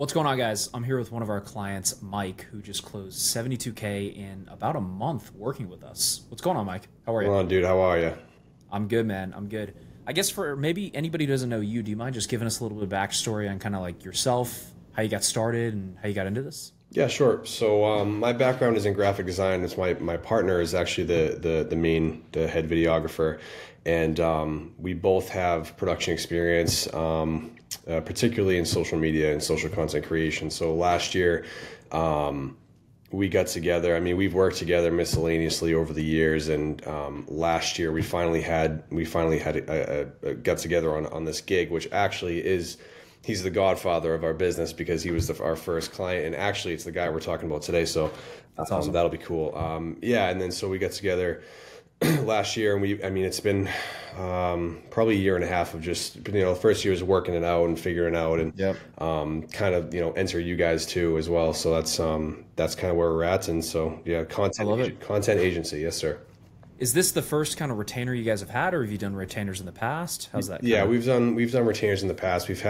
What's going on, guys? I'm here with one of our clients, Mike, who just closed 72K in about a month working with us. What's going on, Mike? How are you? Hold on, dude. How are you? I'm good, man. I'm good. I guess for maybe anybody who doesn't know you, do you mind just giving us a little bit of backstory on kind of like yourself, how you got started, and how you got into this? Yeah, sure. So my background is in graphic design. It's my partner is actually the head videographer, and we both have production experience, particularly in social media and social content creation. So last year, we got together. I mean, we've worked together miscellaneously over the years, and last year we finally had a got together on this gig, which actually is. He's the godfather of our business because he was our first client, and actually it's the guy we're talking about today. So That's awesome. that'll be cool. Yeah, and then so we got together last year, and it's been probably a year and a half of just the first year was working it out and figuring it out, and Yep. kind of enter you guys too as well. So that's kind of where we're at, and so yeah, I love it. content agency, yes sir. Is this the first kind of retainer you guys have had, or have you done retainers in the past? How's that? Yeah, kinda- we've done retainers in the past. We've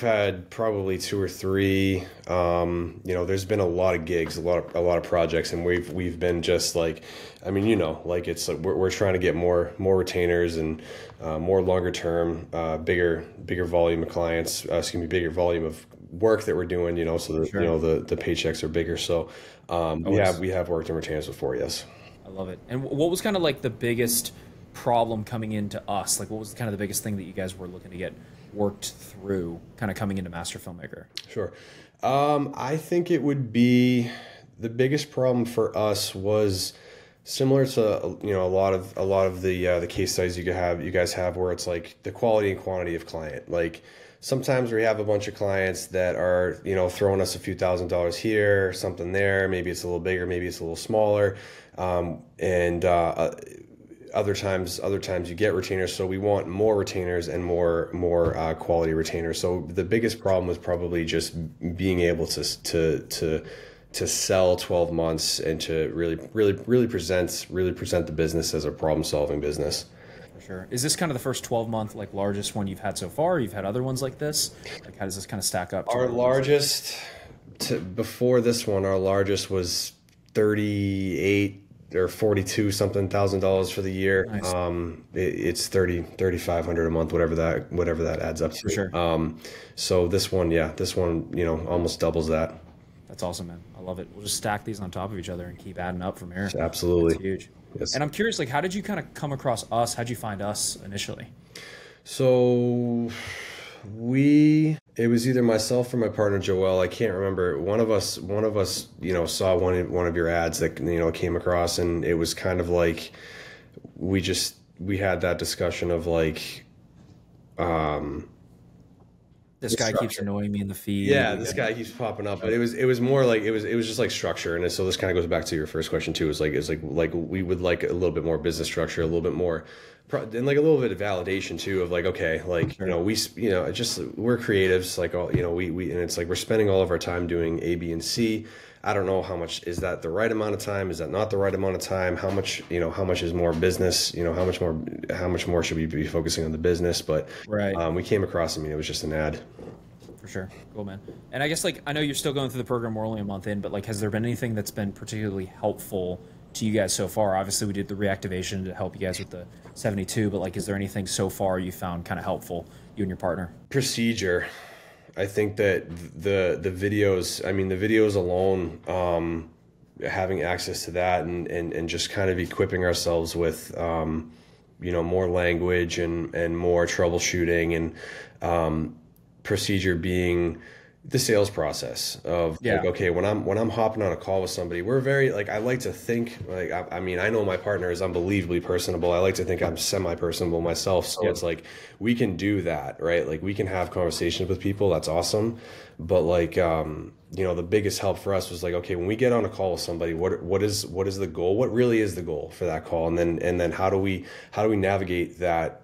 had probably two or three. There's been a lot of gigs, a lot of projects, and we've been just like, like it's like we're trying to get more retainers and more longer term, bigger volume of clients. Bigger volume of work that we're doing. So that Sure. the paychecks are bigger. So we have worked in retainers before. Yes. I love it. And what was kind of like the biggest problem coming into us? Like, what was kind of the biggest thing that you guys were looking to get worked through kind of coming into Master Filmmaker? Sure. I think it would be the biggest problem for us was similar to a lot of the case studies you guys have where it's like the quality and quantity of client. Like sometimes we have a bunch of clients that are throwing us a few $1,000s here, something there. Maybe it's a little bigger, maybe it's a little smaller, and other times you get retainers. So we want more retainers and more quality retainers. So the biggest problem was probably just being able to sell 12 months and to really present the business as a problem solving business. For sure. Is this kind of the first 12-month like largest one you've had so far? Or you've had other ones like this? Like, how does this kind of stack up to Our other ones? largest before this one, our largest was 38 or 42 something $1,000 for the year. Nice. It's 3,500 a month, whatever that adds up to. For sure. So this one, almost doubles that. That's awesome, man. I love it. We'll just stack these on top of each other and keep adding up from here. Absolutely. That's huge. Yes. And I'm curious, like, how did you kind of come across us? How'd you find us initially? So it was either myself or my partner Joel. I can't remember. One of us, saw one of your ads that came across, and it was kind of like we had that discussion of like, This guy keeps annoying me in the feed. yeah, this guy keeps popping up, but it was more like it was just like structure, and so this kind of goes back to your first question too. It's like we would like a little bit more business structure, a little bit more, and like a little bit of validation too of like, okay, like we're creatives, like all we and it's like we're spending all of our time doing A, B, and C. I don't know how much is that the right amount of time? Is that not the right amount of time? How much is more business? How much more should we be focusing on the business? But Right. we came across. It was just an ad. For sure. Cool, man. And I guess, like, I know you're still going through the program. We're only a month in, but like, has there been anything that's been particularly helpful to you guys so far? Obviously, we did the reactivation to help you guys with the 72, but like, is there anything so far you found kind of helpful, you and your partner? Procedure. I think that the videos, the videos alone, having access to that and just kind of equipping ourselves with, more language and more troubleshooting and procedure being the sales process of like, okay, when I'm hopping on a call with somebody, we're very like, I like to think like, I know my partner is unbelievably personable. I like to think I'm semi-personable myself. So it's like, we can do that, right? Like we can have conversations with people. That's awesome. But like, the biggest help for us was like, okay, when we get on a call with somebody, what is the goal? What really is the goal for that call? And then how do we navigate that?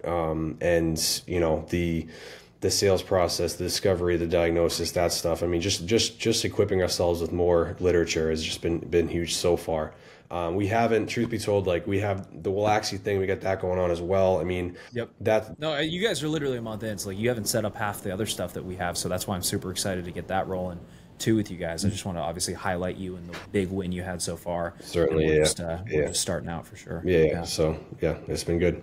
the sales process, the discovery, the diagnosis, that stuff. I mean, just equipping ourselves with more literature has just been huge so far. We haven't, truth be told, like we have the Willaxy thing, we got that going on as well. I mean, Yep. that No, you guys are literally a month in. It's like you haven't set up half the other stuff that we have, so that's why I'm super excited to get that rolling too with you guys. I just want to obviously highlight you and the big win you had so far. certainly, And yeah, we're just starting out for sure. yeah. So yeah, it's been good.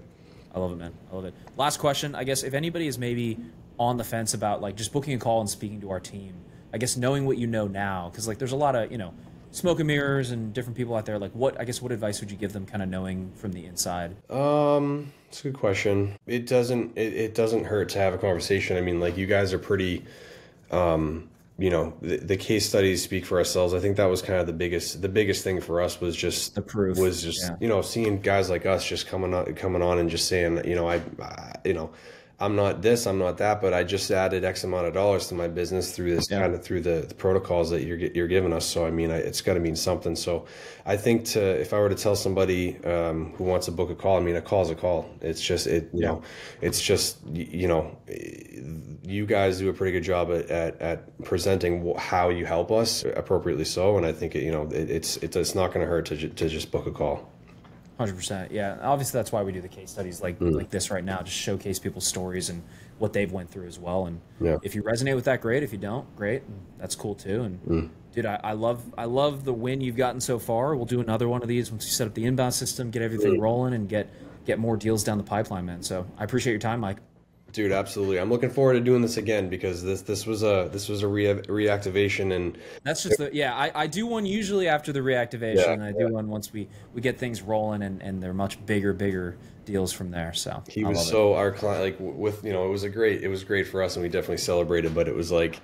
I love it, man. I love it. Last question, I guess, if anybody is maybe on the fence about like just booking a call and speaking to our team, I guess knowing what you know now, because like there's a lot of, you know, smoke and mirrors and different people out there. Like what advice would you give them kind of knowing from the inside? It's a good question. It doesn't hurt to have a conversation. I mean, like you guys are pretty, you know, the case studies speak for ourselves. I think that was kind of the biggest thing for us was just The proof. was just, Yeah. you know, seeing guys like us just coming on and just saying, you know, you know, I'm not this, I'm not that, but I just added X amount of dollars to my business through this kind of through the protocols that you're giving us. So I mean, it's got to mean something. So I think if I were to tell somebody who wants to book a call, I mean, a call is a call. It's just you know, it's just you know, you guys do a pretty good job at presenting how you help us appropriately. So, and I think you know, it's not going to hurt to just book a call. 100%. Yeah. Obviously, that's why we do the case studies like this right now, just showcase people's stories and what they've went through as well. And if you resonate with that, great. If you don't, great. That's cool too. And dude, I love the win you've gotten so far. We'll do another one of these once you set up the inbound system, get everything rolling, and get more deals down the pipeline, man. So I appreciate your time, Mike. Dude, absolutely. I'm looking forward to doing this again because this was a reactivation, and that's just I do one usually after the reactivation, and I do one once we get things rolling, and they're much bigger deals from there. So he was our client, like with, you know, it was great for us, and we definitely celebrated, but it was like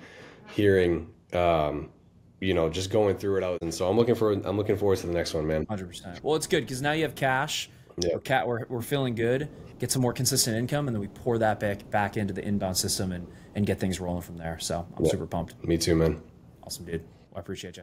hearing you know, just going through it out. And so I'm looking forward to the next one, man. 100%. Well, it's good because now you have cash. Yeah. We're feeling good. Get some more consistent income, and then we pour that back into the inbound system and get things rolling from there. So I'm super pumped. Me too, man. Awesome, dude. Well, I appreciate you.